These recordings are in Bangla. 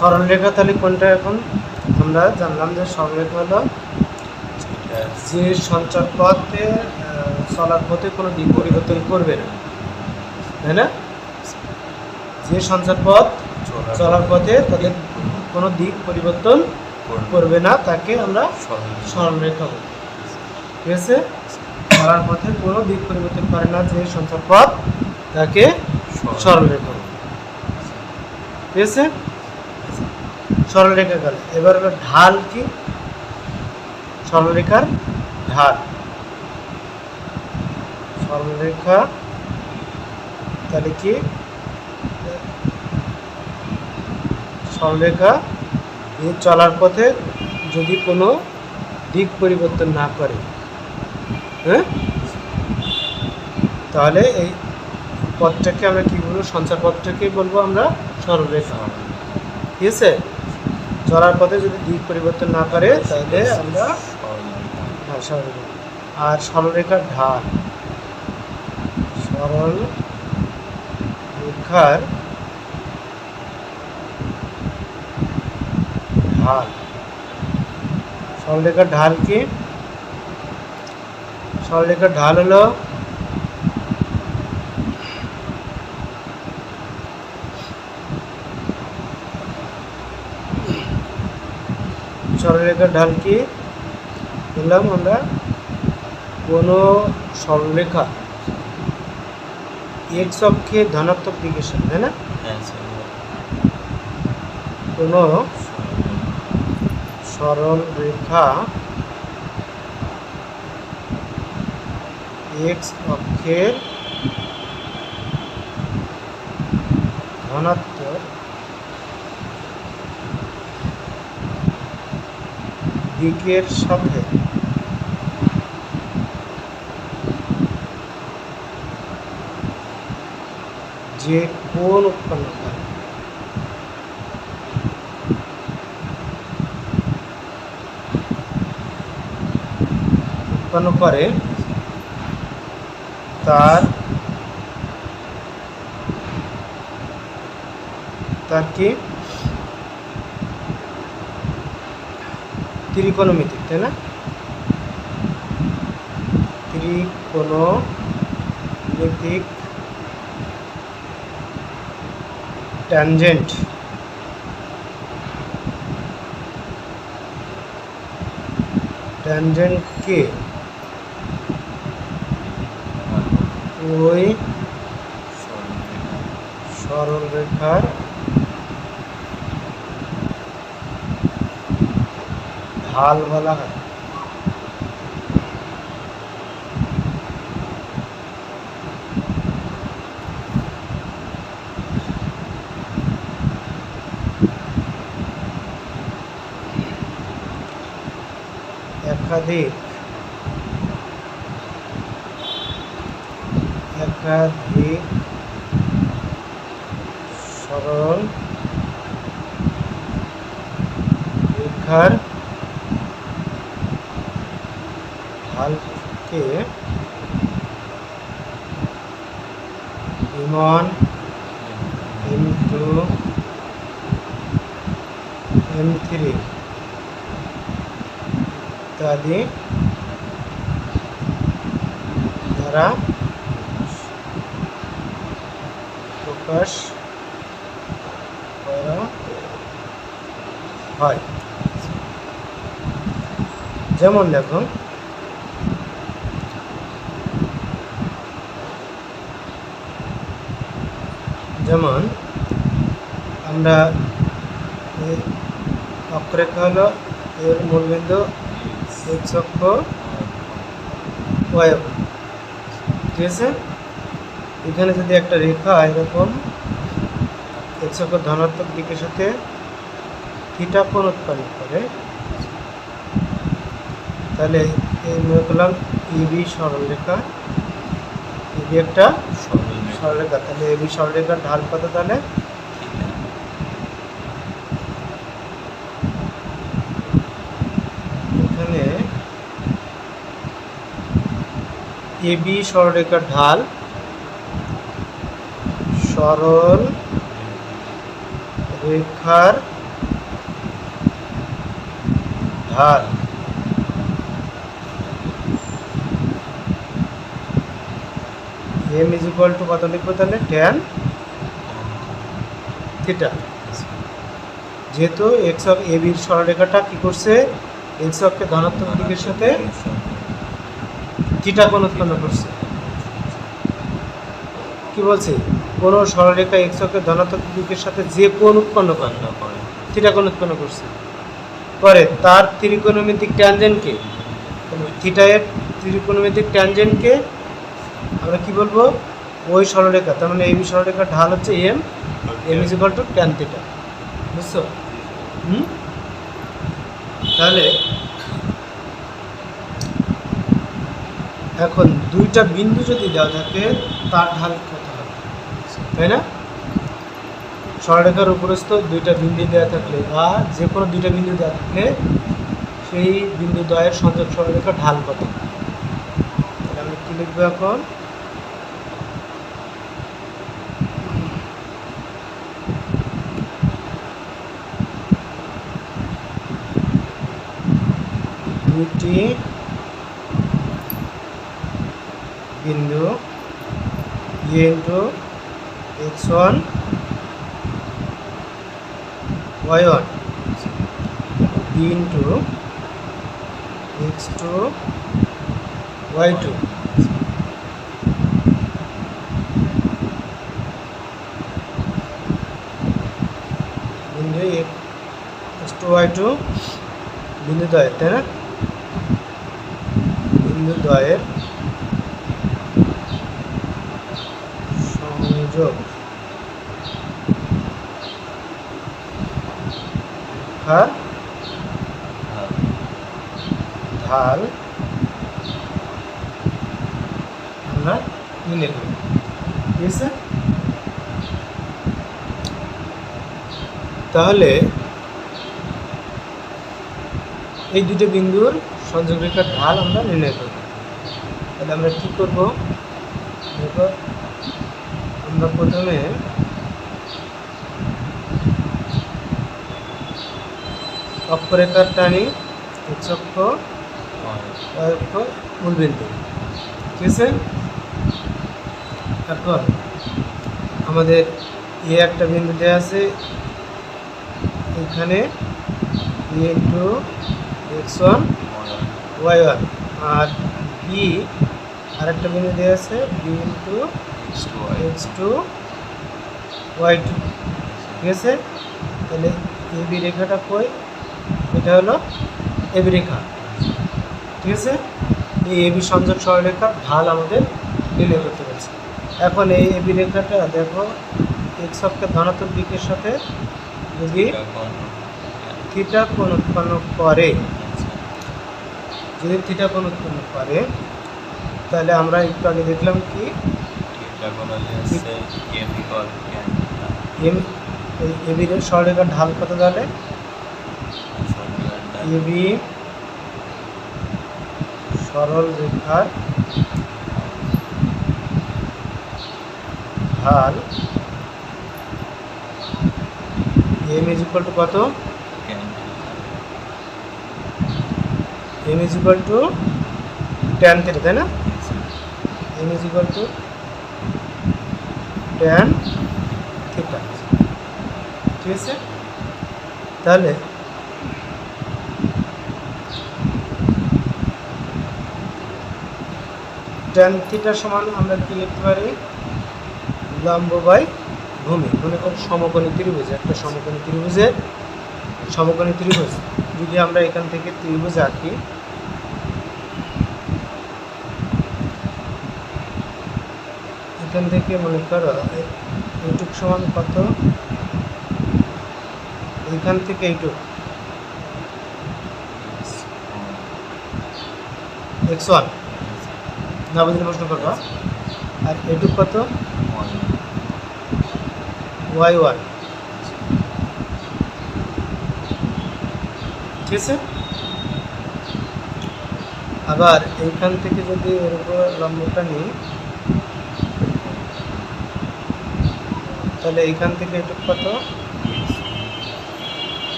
সরলরেখা তাহলে কোনটা? এখন আমরা জানলাম যে সরলরেখা হলো যে সঞ্চার পথে চলার পথে কোনো দিক পরিবর্তন করবে না, তাই না? যে সঞ্চার পথ চলার পথে তাদের কোনো দিক পরিবর্তন করবে না তাকে আমরা সরলরেখা বলি। ঠিক আছে? চলার পথে কোনো দিক পরিবর্তন করে না যে সঞ্চার পথ তাকে সরলরেখা বলি। ঠিক আছে? সরলরেখা গেল, এবার হলো ঢাল। কি সরলরেখার ঢাল? সরলরেখা তাহলে কি? সরলরেখা এই চলার পথে যদি কোনো দিক পরিবর্তন না করে, হ্যাঁ, তাহলে এই পথটাকে আমরা কি বলবো? সঞ্চার পথটাকে বলবো আমরা সরলরেখা। ঠিক আছে? চলার পথে যদি দিক পরিবর্তন না করে তাহলে আমরা সরলরেখা। আর সরলরেখার ঢাল, সরলরেখার ঢাল, সরলরেখার ঢাল কি? সরলরেখার ঢাল হলো সরলরেখার ঢাল কি বললাম আমরা? কোনো সরলরেখা এক্স অক্ষে ধনাত্মক দিকের সাথে, তাই না? কোনো সরলরেখা এক্স অক্ষের ধনাত্মক দিকের সাথে যে কোণ উৎপন্ন করে তার কি ত্রিকোণমিতিক, তাই না? ত্রিকোণমিতিক ট্যানজেন্ট ট্যানজেন্টকে ওই সরলরেখার ঢাল বলা হয়। একাধিক সরল রেখার ঢালকে M1 M2 M3 ইত্যাদি দ্বারা প্রকাশ করা হয়। যেমন দেখুন, যেমন আমরা অক্ষরেখা হলো এর মূলবিন্দু এক্স অক্ষ ওয়াই অক্ষ। ঠিক আছে? এখানে যদি একটা রেখা এরকম এক্স অক্ষ ধনাত্মক দিকের সাথে থিটা কোণ উৎপন্ন করে, তাহলে এই মনে করলাম এবি সরলরেখা, এবি একটা সরলরেখা, তাহলে এবি সরলরেখার ঢাল কত? তাহলে এখানে এবি সরলরেখার ঢাল সরল রেখার ঢাল এম ইজ ইকুয়াল টু কত লিখবো তাহলে ট্যান থিটা। যেহেতু এক্স অক্ষ এ বির সরলরেখাটা কি করছে, এক্স অক্ষে ধনাত্মক দিকের সাথে থিটা কোণ উৎপন্ন করছে। কি বলছে, কোন সরলরেখা এক্স অক্ষের ধনাত্মক দিকের সাথে যে কোণ উৎপন্ন করে থিটা কোণ উৎপন্ন করছে করে, তার ত্রিকোণমিতিক ট্যানজেন্টকে, থিটা এর ত্রিকোণমিতিক ট্যানজেন্টকে আমরা কি বলবো, ওই সরলরেখা, তার মানে এই সরলরেখার ঢাল হচ্ছে M, M is equal to tan theta. বুঝছো? তাহলে এখন দুইটা বিন্দু যদি দেওয়া থাকে তার ঢাল কত হবে, তাই না? সরলরেখার উপরস্থ দুইটা বিন্দু দেওয়া থাকলে বা যে কোনো দুইটা বিন্দু দেওয়া থাকলে সেই বিন্দু দ্বয়ের সংযোগ সরলরেখার ঢাল কত। তাহলে আমি কি লিখবো এখন, দুটি বিন্দু A into X one Y one B into X two Y two বিন্দু এক্স টু ওয়াই টু বিন্দু দ্বয়ের, তাই না? বিন্দু দ্বয়ের সংযোগ রেখার ঢাল আমরা নির্ণয় করি। ঠিক আছে? তাহলে এই দুটো বিন্দুর সংযোগ রেখার ঢাল আমরা নির্ণয় করব। তাহলে আমরা কি করব, দেখো আমরা প্রথমে অক্ষরেখার টানি এক্স অক্ষ ওয়াই অক্ষ মূল বিন্দু। ঠিক আছে? এখন আমাদের এ একটা বিন্দু দেওয়া আছে এখানে, A into X one Y one, আর বি আরেকটা বিন্দু দেওয়া আছে B into X two Y two. ঠিক আছে? তাহলে এ বি রেখাটা কই, এটা হলো এ বি রেখা। ঠিক আছে? এই এ বি সংযোগ সরলরেখার ঢাল আমাদের নির্ণয় করতে পারছি। এখন এই এ বি রেখাটা দেখো এক্স অক্ষের ধনাত্মক দিকের সাথে যদি থিটা কোণ উৎপন্ন করে, যদি থিটা কোণ উৎপন্ন করে তাহলে আমরা একটু আগে দেখলাম কি এ বি সরলরেখার ঢাল কত, তাহলে এ বি সরল রেখার ঢাল এম ইজ ইকুয়াল টু কত, m is equal to tan theta, তাই না? M is equal to tan theta. ঠিক আছে? তাহলে ট্যান থিটা সমান আমরা কি লিখতে পারি, লম্ব বাই ভূমি। মনে করো সমকোণী ত্রিভুজ, একটা সমকোণী ত্রিভুজের সমকোণী ত্রিভুজ যদি আমরা এখান থেকে ত্রিভুজ আঁকি, এখান থেকে মনে করো এইটুক সমান কত, এইখান থেকে এইটুক এক্স ওয়ান না বুঝলে প্রশ্ন করবা, আর এইটুক কত ওয়াই ওয়ান। ঠিক আছে? আবার এইখান থেকে যদি এর উপর লম্বটা নিই তাহলে এইখান থেকে এইটুক কত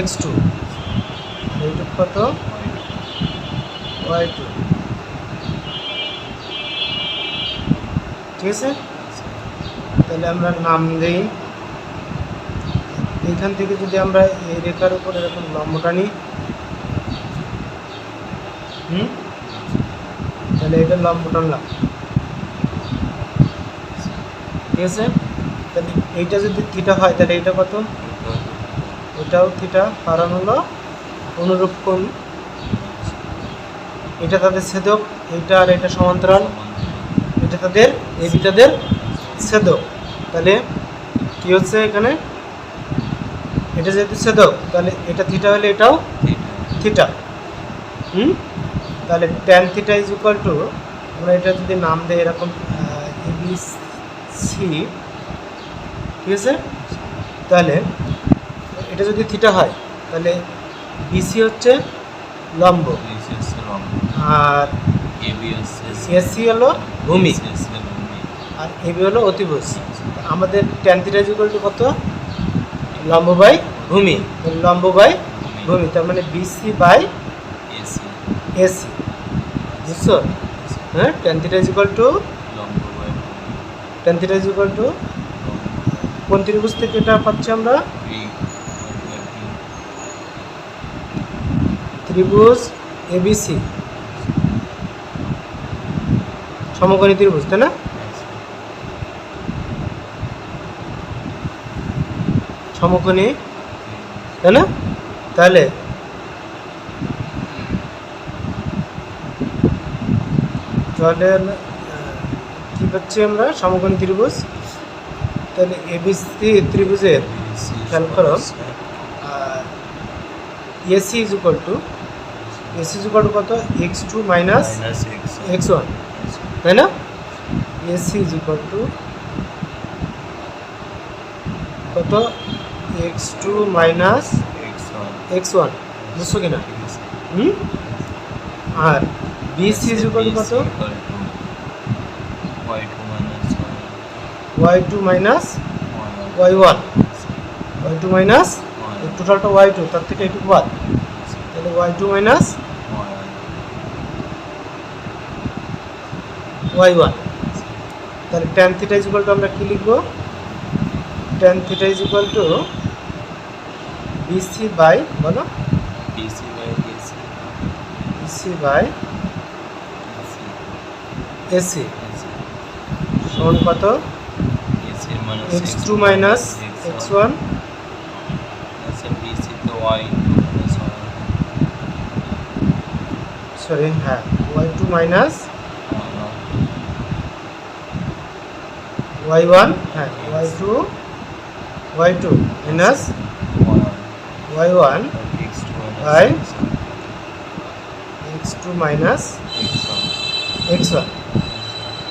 x2, এইটুক কত y2, ঠিক আছে। তাহলে আমরা নাম দেই, এইখান থেকে যদি আমরা এই রেখার উপর এরকম লম্বটা নিই, তাহলে এটা লম্ব টানলাম, ঠিক আছে। তাহলে এইটা যদি থিটা হয় তাহলে এইটা কত, এটাও থিটা, কারণ হলো অনুরূপ কোণ, এটা তাদের ছেদক, এইটা আর এটা সমান্তরাল, এটা তাদের এই বিটাদের ছেদক। তাহলে কি হচ্ছে এখানে, এটা যেহেতু ছেদক তাহলে এটা থিটা হলে এটাও থিটা। তাহলে tan theta is equal to, আমরা এটা যদি নাম দেয় এরকম ABC, ঠিক আছে। তাহলে এটা যদি থিটা হয় তাহলে বিসি হচ্ছে লম্ব, আর এসি হলো ভূমি, আর এবি হলো অতিভুজ। আমাদের tan theta is equal to কত, লম্ব বাই ভূমি, লম্ব বাই ভূমি, তার মানে বিসি বাই এসি, বুঝছো? হ্যাঁ, tan theta is equal to, tan theta is equal two কোন ত্রিভুজ থেকে এটা পাচ্ছি আমরা, ত্রিভুজ এবিসি, সমকোণী ত্রিভুজ, তাই না? সমকোণী, তাই না? তাহলে কি পাচ্ছি আমরা, সমকোণী ত্রিভুজ। তাহলে এবিসি ত্রিভুজের খেয়াল করো, AC is equal two, AC is equal to কত, x2 মাইনাস x1, তাই না? এসি ইজ ইকুয়াল টু কত, x2 মাইনাস x1, বুঝছো কিনা? আর বিসি ইজ ইকুয়াল টু কত, y2 minus y1, y2 minus টোটালটা y2, তার থেকে একটু বাদ, তাহলে y2 মাইনাস y1। তাহলে tan theta is equal to আমরা কি লিখবো, tan theta is equal to BC by, বলো, বিসি বাই এসি সমান কত, x2 মাইনাস x1, সরি, হ্যাঁ, y2 মাইনাস y1, হ্যাঁ, y2 minus y1 by x2 minus x1,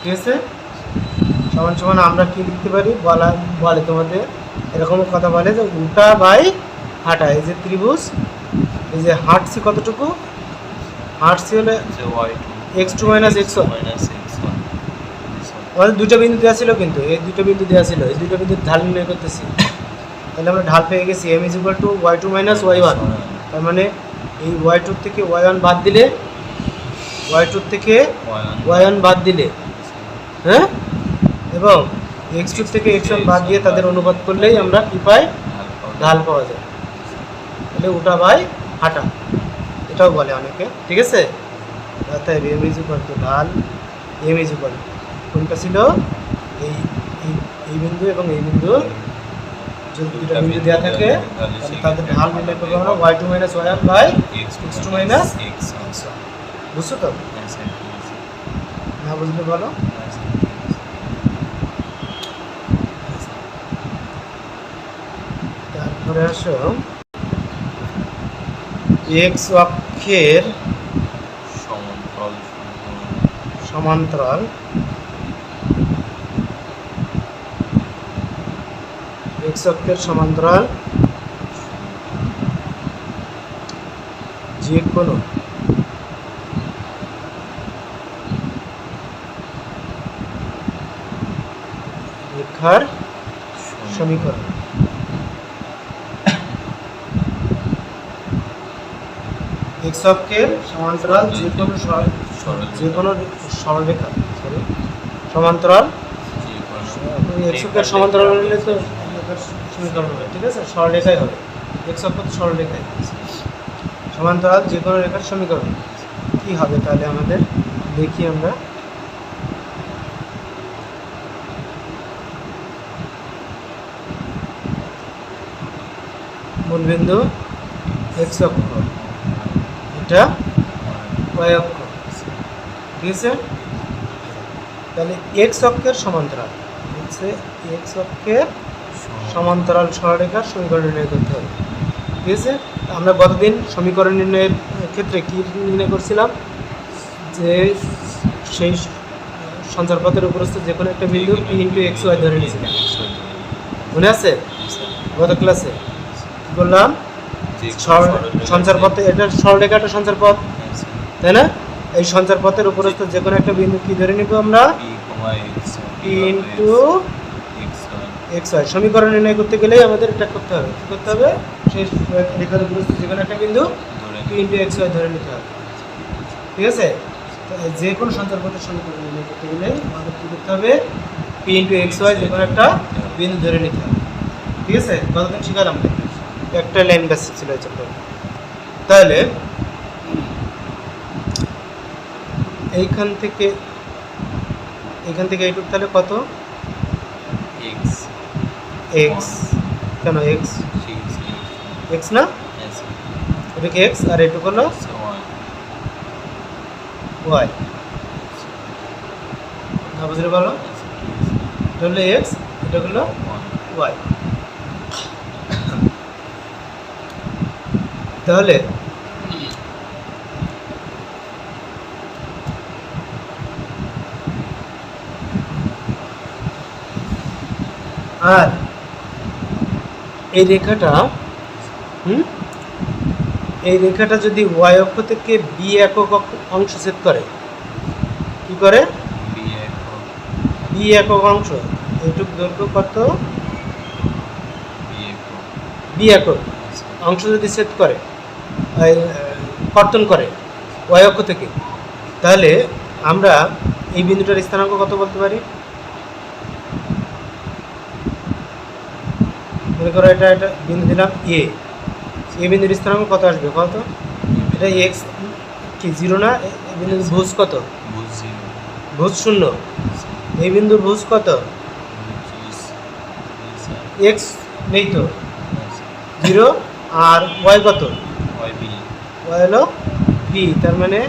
ঠিক আছে। সমান সমান আমরা কি লিখতে পারি, বলে তোমাদের এরকম কথা বলে যে উল্টা বাই হাঁটা, এই যে ত্রিভুজ, এই যে হাঁটছি কতটুকু, হাঁটছি হলে x2 মাইনাস x1, আমাদের দুটো বিন্দু দেওয়া ছিল, কিন্তু এই দুটো বিন্দু দেওয়া ছিল, এই দুটো বিন্দুর ঢাল নির্ণয় করতেছি। তাহলে আমরা ঢাল পেয়ে গেছি, m is equal two y2 minus y1, তার মানে এই y2 থেকে y1 বাদ দিলে, y2 থেকে y1 বাদ দিলে, হ্যাঁ, এবং x2 থেকে x1 বাদ দিয়ে তাদের অনুপাত করলেই আমরা কি পাই, ঢাল পাওয়া যায়। তাহলে উল্টা বাই হাঁটা, এটাও বলে অনেকে, ঠিক আছে। অর্থাৎ m ইজ ইকুয়াল টু ঢাল, m ইজ ইকুয়াল কোনটা ছিল, এই বিন্দু এবং এই বিন্দু, যদি দুটো বিন্দু দেওয়া থাকে তাহলে তাদের ঢাল নির্ণয় করবো আমরা y2 minus y1 by x2 minus x1, বুঝছো তো? না বুঝলে বলো। তারপরে আসো x অক্ষের সমান্তরাল, x অক্ষের সমান্তরাল যে কোনো রেখার সমীকরণ, এক্স অক্ষের সমান্তরাল যে কোনো সরলরেখা সমান্তরাল এক্স অক্ষের সমান্তরাল হলে তো সমীকরণ হবে, ঠিক আছে, সরলরেখাই হবে, এক্স অক্ষ তো সরলরেখাই, সমান্তরাল যে কোনো রেখার সমীকরণ কি হবে তাহলে আমাদের দেখি আমরা। মূলবিন্দু এক্স অক্ষ, এটা ওয়াই অক্ষ, ঠিক আছে। তাহলে এক্স অক্ষের সমান্তরাল হচ্ছে এক্স অক্ষের সমান্তরাল সরলরেখার সমীকরণ নির্ণয় করতে হবে, ঠিক আছে। আমরা গতদিন সমীকরণ নির্ণয়ের ক্ষেত্রে কি নির্ণয় করছিলাম, যে সেই সঞ্চারপথের উপরস্থ যে কোনো একটা বিন্দু পি ইন্টু এক্স ওয়াই ধরে নিয়েছিলাম, মনে আছে গত ক্লাসে কি বললাম, সঞ্চারপথে এটা সরলরেখাটা সঞ্চারপথ, তাই না। এই সঞ্চারপথের উপরস্থ যে কোনো একটা বিন্দু কি ধরে নিব আমরা, পি ইন্টু এক্স ওয়াই। সমীকরণ নির্ণয় করতে গেলেই আমাদের এটা করতে হবে, কি করতে হবে, সেই রেখার উপরস্থ যে কোনো একটা বিন্দু পি ইন্টু এক্স ওয়াই ধরে নিতে হবে, ঠিক আছে। যে কোনো সঞ্চারপথের সমীকরণ নির্ণয় করতে গেলে আমাদের কী করতে হবে, পি ইন্টু এক্স ওয়াই যে কোনো একটা বিন্দু ধরে নিতে হবে, ঠিক আছে। গতদিন শিখালাম, একটা লাইন বেসিক ছিল এই চ্যাপ্টার। তাহলে এইখান থেকে এইটুকু তাহলে কত, এক্স কেন এক্স, এক্স না, এটা কি এক্স আর এটুকু হলো ওয়াই, না বুঝলে বলো, এটা হলো এক্স, এটা হলো ওয়াই। তাহলে আর এই রেখাটা যদি ওয়াই অক্ষ থেকে বি একক অংশ ছেদ করে, কি করে, বি একক অংশ, এইটুক দৈর্ঘ্য কত, বি একক অংশ যদি ছেদ করে, কর্তন করে ওয়াই অক্ষ থেকে, তাহলে আমরা এই বিন্দুটার স্থানাঙ্ক কত বলতে পারি। মনে করো এটা বিন্দু দিলাম এ, এই বিন্দুর স্থানাঙ্ক কত আসবে কত, এটা এক্স কি জিরো না, এই বিন্দুর ভুজ কত, ভুজ শূন্য, এই বিন্দুর ভুজ কত, এক্স নেই তো জিরো, আর ওয়াই কত, ওয়াই হলো বি, তার মানে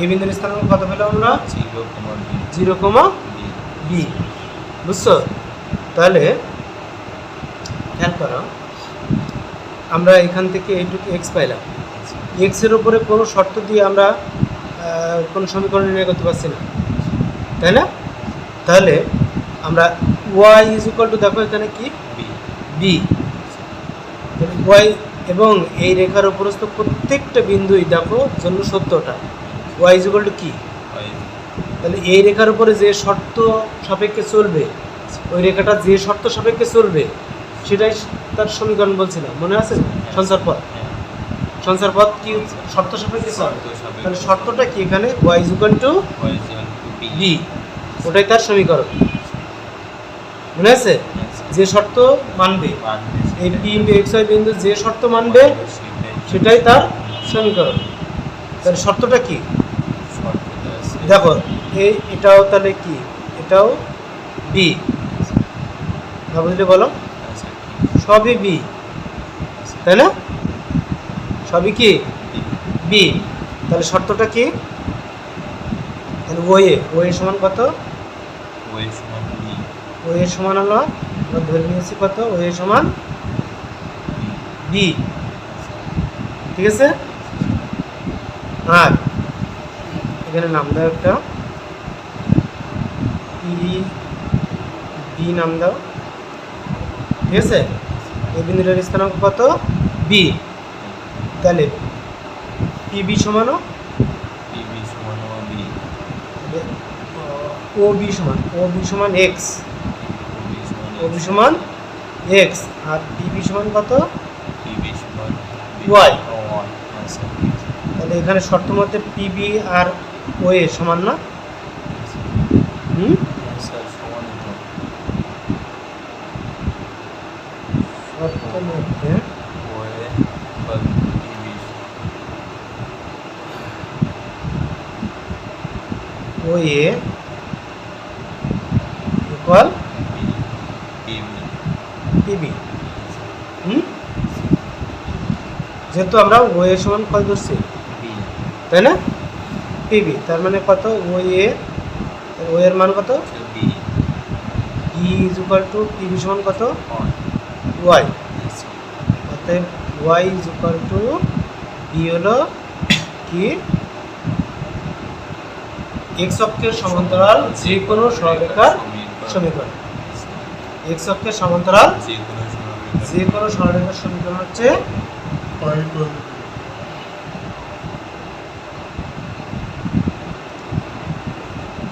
এই বিন্দুর স্থানাঙ্ক কত পেলাম আমরা, 0, বি, বুঝছো। তাহলে খেয়াল করো, আমরা এখান থেকে এইটুকু এক্স পাইলাম, এক্সের উপরে কোনো শর্ত দিয়ে আমরা কোনো সমীকরণ নির্ণয় করতে পারছি না, তাই না। তাহলে আমরা ওয়াই ইজ ইকুয়াল টু, দেখো এখানে কি বি, ওয়াই এবং এই রেখার উপরস্থ প্রত্যেকটা বিন্দুই দেখো জন্য সত্যটা, ওয়াই ইজ ইকুয়াল টু কি, তাহলে এই রেখার উপরে যে শর্ত সাপেক্ষে চলবে, ওই রেখাটা যে শর্ত সাপেক্ষে চলবে সেটাই তার সমীকরণ বলছিলাম, মনে আছে, সঞ্চারপথ কি শর্ত সাপেক্ষে চলে, তাহলে শর্তটা কি এখানে, y is equal to b, ওটাই তার সমীকরণ, মনে আছে, যে শর্ত মানবে এই পি ইন্টু এক্স ওয়াই বিন্দু যে শর্ত মানবে সেটাই তার সমীকরণ। তাহলে শর্তটা কি দেখো, এটাও তাহলে কি, এটাও বি, না বুঝলে বলো, সবই বি, তাই না, সবই কি বি। তাহলে শর্তটা কি, তাহলে ওয়ে সমান কত, ওয়ে সমান হলো আমরা ধরে নিয়েছি কত, ওয়ে সমান বি, ঠিক আছে। আর এখানে নাম দাও একটা, বি নাম দাও, ঠিক আছে। এই বিন্দুটার স্থানাঙ্ক কত, বি, তাহলে পিবি সমান ও বি সমান এক্স, ও বি সমান এক্স, আর পিবি সমান কত, ওয়াই, তাহলে এখানে শর্ত মধ্যে পিবি আর ও এ সমান না? শর্ত মধ্যে ও এ ইকুয়াল পিবি। যেহেতু আমরা ও এ সমান কত ধরছি, তাই না? পিবি, তার মানে কত? ও এর মান কত? B is equal to PB সমান কত? ওয়াই। অতএব y is equal to b হলো কি? এক্স অক্ষের সমান্তরাল যে কোনো সরলরেখার সমীকরণ। এক্স অক্ষের সমান্তরাল যে কোনো সরলরেখার সমীকরণ হচ্ছে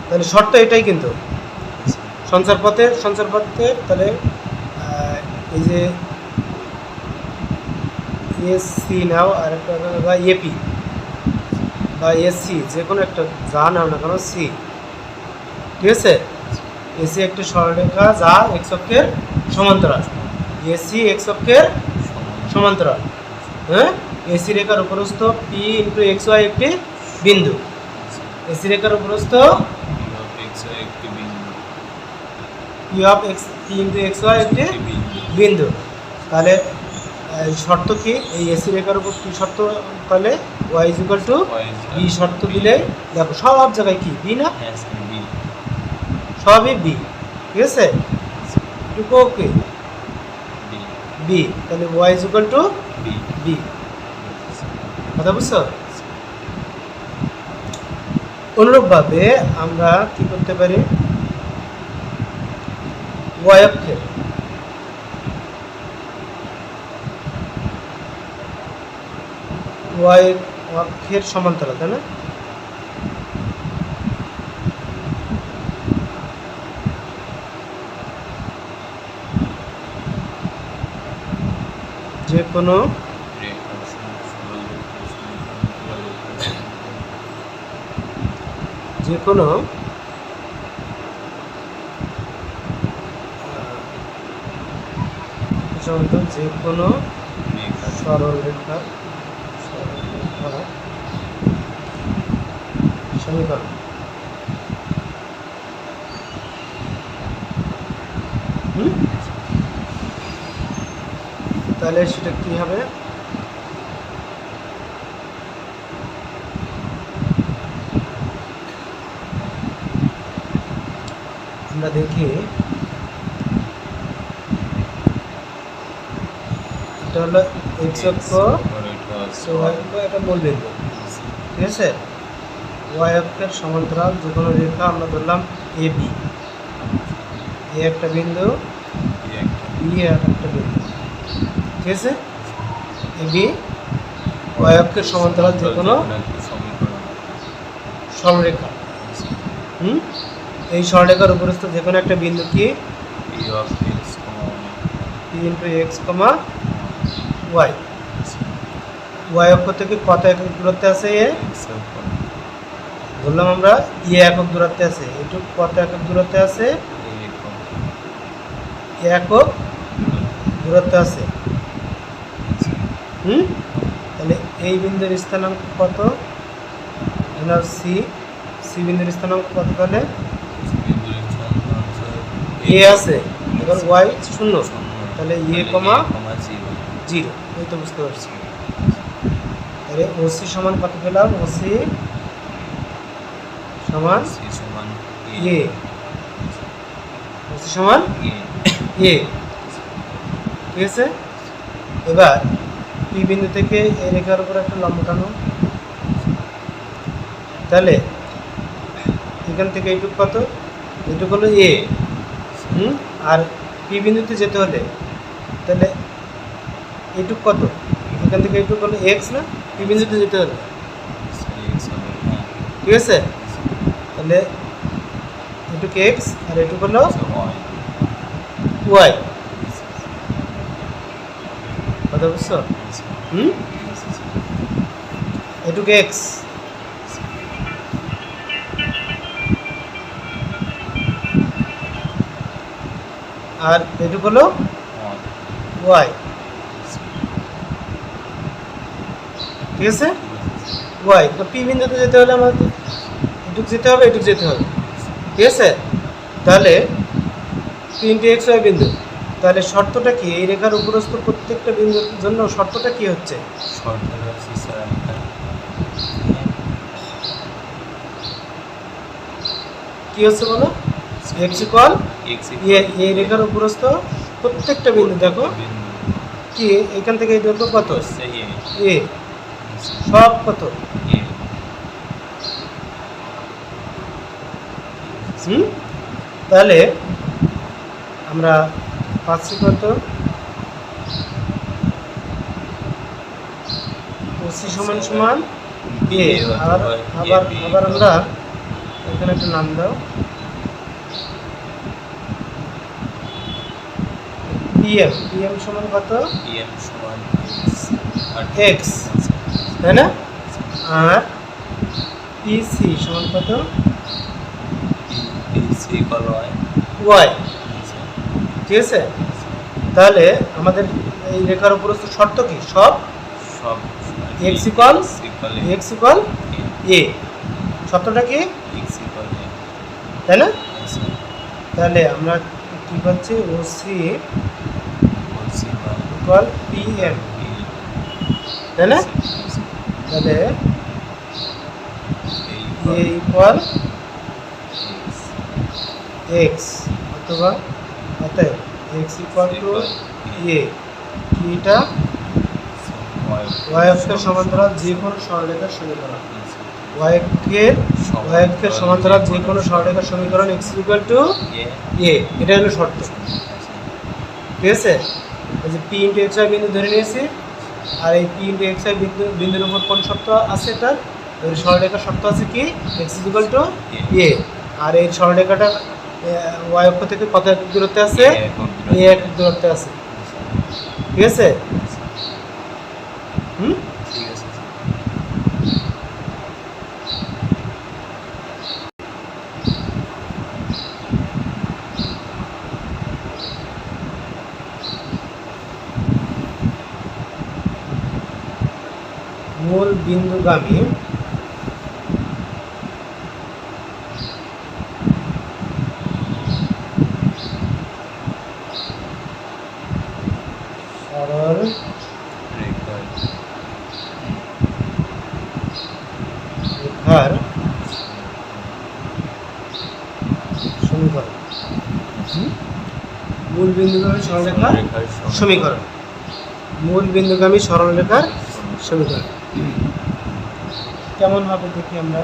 তাহলে শর্ত এটাই কিন্তু সঞ্চার পথে তাহলে এই যে এসসি নাও আর একটা বা এপি বা এসসি যে কোনো একটা যা নাও না কেন সি, ঠিক আছে? এসি একটা সরলরেখা যা এক্স অক্ষের সমান্তরাল। এসি এক্স অক্ষের সমান্তরাল, হ্যাঁ? এসি রেখার উপরস্থ পি ইন্টু এক্স ওয়াই একটি বিন্দু। এসি রেখার উপরস্থ P of X P into X Y একটি বিন্দু। তাহলে শর্ত কি? এই এসি রেখার উপর কি শর্ত? তাহলে y is equal to b শর্ত দিলে দেখো সব জায়গায় কি বি না, সবই বি, ঠিক আছে? এটুকু ওকে বি, তাহলে y is equal to b. কথা বুঝছো? অনুরূপভাবে আমরা কি করতে পারি? ওয়াই অক্ষের সমান্তরাল, তাই না? যে কোনো যে কোনো সরলরেখার সমীকরণ তাহলে সেটা কি হবে? আমরা দেখি, এটা হলো এক্স অক্ষ, এটা মূল বিন্দু, ঠিক আছে? ওয়াই অক্ষের সমান্তরাল যে কোনো রেখা আমরা ধরলাম এ বি, এ একটা বিন্দু, বি একটা বিন্দু, ঠিক আছে? এ বি ওয়াই অক্ষের সমান্তরাল যে কোনো সরলরেখা। এই সরলরেখার উপরস্থ যে কোনো একটা বিন্দু কি পি ইন্টু এক্স কমা ওয়াই। ওয়াই অক্ষ থেকে কত একক দূরত্বে আছে? এ ধরলাম আমরা এ একক দূরত্বে আছে। এটুকু কত একক দূরত্বে আছে? একক দূরত্বে আছে। তাহলে এই বিন্দুর স্থানাঙ্ক কত? সি, সি বিন্দুর স্থানাঙ্ক কত? তাহলে এ আছে, এবার ওয়াই শূন্য, তাহলে এ কমা 0। এই তো বুঝতে পারছি। তাহলে ওসি সমান কত পেলাম? ওসি সমান এ, ওসি সমান এ, ঠিক আছে? এবার পি বিন্দু থেকে এই রেখার উপর একটা লম্ব টানো। তাহলে এখান থেকে এইটুকু কত? এইটুকু হলো এ। আর পি বিন্দুতে যেতে হলে তাহলে এইটুকু কত? এখান থেকে এইটুকু হলো এক্স না? পি বিন্দুতে যেতে হলে, ঠিক আছে? তাহলে এটুকু এক্স আর এটুকু হলো ওয়াই। কথা বুঝছো? এটুকু এক্স, আর এটুকু হলো ওয়াই। ঠিক আছে, ওয়াই। তো পি বিন্দুতে যেতে হলে আমাদের এটুকু যেতে হবে, এটুকু যেতে হবে। ঠিক আছে, তাহলে পি ইন্টু এক্স ওয়াই বিন্দু। তাহলে শর্তটা কি? এই রেখার উপরস্থ প্রত্যেকটা বিন্দুর জন্য শর্তটা কি হচ্ছে? কি হচ্ছে বলো? এক্স ইকুয়াল এই রেখার উপরস্থ প্রত্যেকটা বিন্দু, দেখো কি এখান থেকে এই দৈর্ঘ্য কত? এ। সব কত? তাহলে আমরা পাচ্ছি কত? ওসি সমান সমান এ। আর আবার আমরা এখানে একটা নাম দাও, পিএম। পিএম সমান কত? এক্স, তাই না? আর পিসি সমান কত? ওয়াই। ঠিক আছে, তাহলে আমাদের এই রেখার উপরস্থ শর্ত কি? সব এক্স ইকুয়াল এ। শর্তটা কি? তাই না? তাহলে আমরা কি পাচ্ছি? ওসি ইকুয়াল পিএম, তাই না? তাহলে এ ইকুয়াল এক্স, অথবা অতএব এক্স ইকুয়াল টু এ। এটা ওয়াই অক্ষের সমান্তরাল যে কোনো সরলরেখার সমীকরণ। ওয়াই অক্ষের সমান্তরাল যে কোনো সরলরেখার সমীকরণ এক্স ইকুয়াল টু এ। এটা হলো শর্ত। ঠিক আছে, এই যে পি ইন্টু এক্স ওয়াই বিন্দু ধরে নিয়েছি, আর এই পি ইন্টু এক্স ওয়াই বিন্দুর উপর কোন শর্ত আছে? এটার সরলরেখার শর্ত আছে কি? এক্স ইকুয়াল টু এ। আর এই সরলরেখাটা ওয়াই অক্ষ থেকে কত দূরত্বে আছে? এ এক দূরত্বে আছে। ঠিক আছে, মূল বিন্দুগামী সরল রেখার সমীকরণ। মূল বিন্দুগামী সরলরেখার সমীকরণ। মূল বিন্দুগামী সরলরেখার সমীকরণ কেমন হবে দেখি আমরা।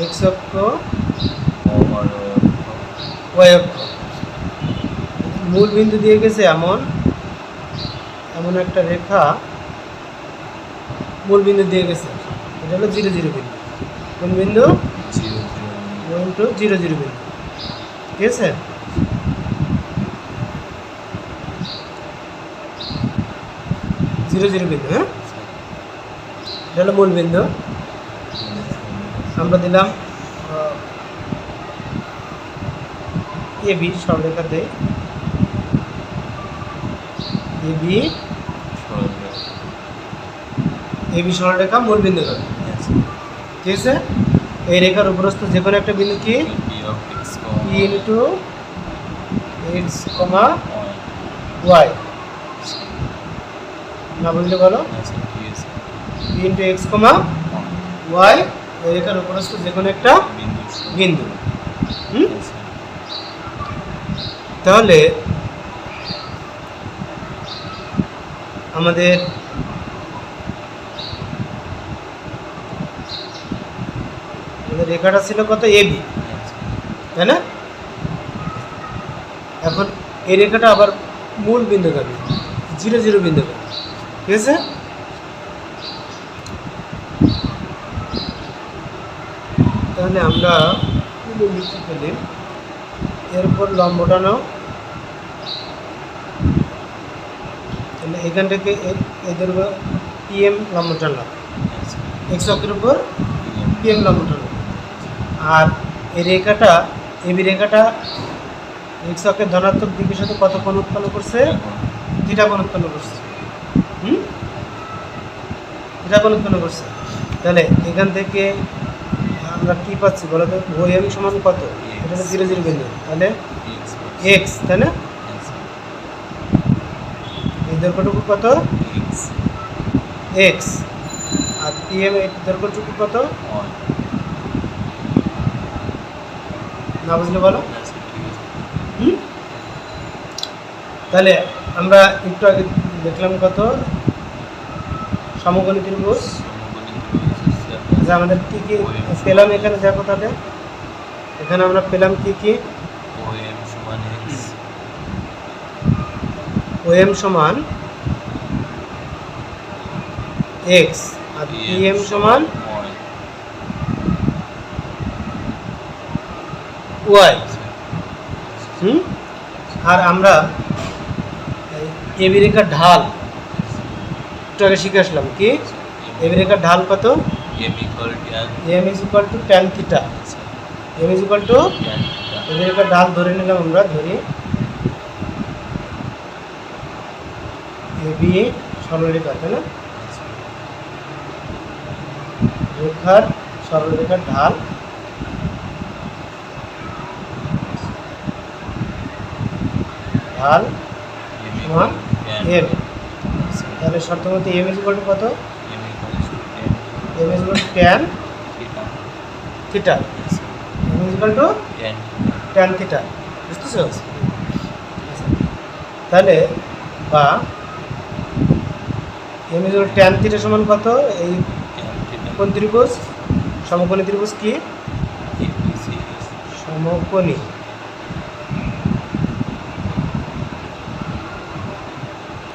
এক্স অক্ষ, ওয়াই অক্ষ, মূল বিন্দু দিয়ে গেছে এমন একটা রেখা মূল বিন্দু দিয়ে গেছে। এটা হলো 0 0 বিন্দু। কোন বিন্দু? 0 0 বিন্দু। ঠিক আছে, জিরো জিরো বিন্দু। হ্যাঁ, এটা হলো মূল বিন্দু। আমরা দিলাম এ বি সরলরেখা দেই, এ বি সরলরেখা মূল বিন্দু ধরে। ঠিক আছে, এই রেখার উপরস্থ যে কোনো একটা বিন্দু কি? পি ইন্টু এক্স কমা ওয়াই। না বুঝলে বলো? পি ইন্টু এক্স কমা ওয়াই, এই রেখার উপরস্থ যে কোনো একটা বিন্দু। তাহলে আমাদের রেখাটা ছিল কত? এবি, তাই না? এখন এই রেখাটা আবার মূল বিন্দুগামী, 0 0 বিন্দুগামী। ঠিক আছে, তাহলে আমরা লিখতে পেলে এর উপর লম্বটা নাও, তাহলে এখান থেকে এদের উপর পিএম লম্বটা নাও, এক্স অক্ষের উপর পিএম লম্বটা নাও। আর এই রেখাটা এবি রেখাটা এক্স অক্ষের ধনাত্মক দিকের সাথে কত কোণ উৎপন্ন করছে? থিটা কোণ উৎপন্ন করছে। থিটা কোণ উৎপন্ন করছে। তাহলে এখান থেকে আমরা কি পাচ্ছি বলো তো? ও এম সমান কত? এটা তো 0 0 বিন্দু, তাহলে এক্স, তাই না? এই দৈর্ঘ্যটুকু কত? এক্স। আর পিএম এর দৈর্ঘ্যটুকু কত? না বুঝলে বলো। তাহলে আমরা একটু আগে দেখলাম কত সমকোণী ত্রিভুজ, যে আমাদের কি কি পেলাম এখানে, দেখো তাহলে এখানে আমরা পেলাম কি কি? ওএম সমান এক্স আর পিএম সমান ওয়াই। আর আমরা এবি রেখার ঢাল একটু আগে শিখে আসলাম কি? এবি রেখার ঢাল কত? M is equal to tan theta. M is equal to AB রেখার ঢাল ধরে নিলাম আমরা, ধরি এবি সরলরেখা, তাই না? রেখার সরলরেখার ঢাল সমান এম। তাহলে শর্ত মতে এম ইজ ইকুয়াল টু কত? M is equal to tan theta. M is equal to tan theta, বুঝতেছো? তাহলে বা m is equal tan theta সমান কত? এই কোন ত্রিভুজ? সমকোণী ত্রিভুজ কি? সমকোণী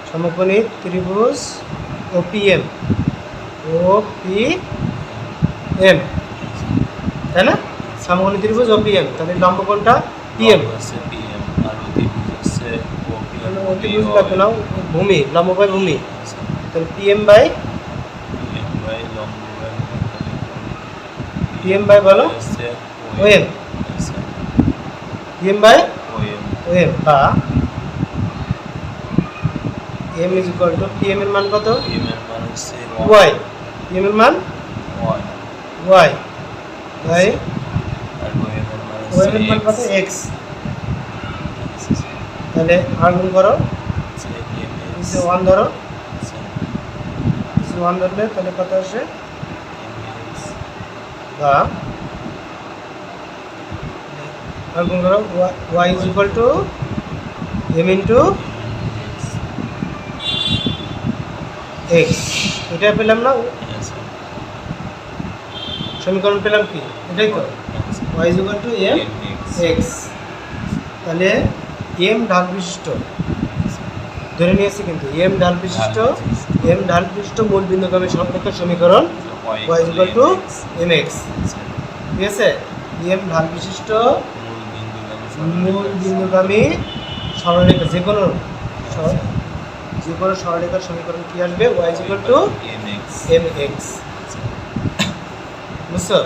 সমকোণী ত্রিভুজ ওপিএম, ওপিএম, তাই না? সমকোণী ত্রিভুজ ওপিএম, তাহলে লম্ব কোণটা পিএম। ত্রিভুজ লাগবে না, ভূমি, লম্ব বাই ভূমি, তাহলে পিএম বাই বলো ওএম, পিএম বাই ওএম, বা m is equal to PM এর মান কত? ওয়াই। পিএম এর মান ওয়াই বাই ওএম এর মান কত? এক্স। তাহলে আর গুণ করো, 1 ধরো, 1 ধরলে তাহলে কত আসে? বা আর গুণ করো, y is equal to m into x. এটা পেলাম না? সমীকরণ পেলাম কি? এটাই তো, y is equal to m x. তাহলে এম ঢাল বিশিষ্ট ধরে নিয়েছি, কিন্তু এম ঢাল বিশিষ্ট মূল বিন্দুগামী সরলরেখার সমীকরণ y is equal to m x. ঠিক আছে? এম ঢাল বিশিষ্ট মূল বিন্দুগামী সরলরেখা, যে কোনো সরলরেখার সমীকরণ কি আসবে? Y is equal to m x. বুঝছো?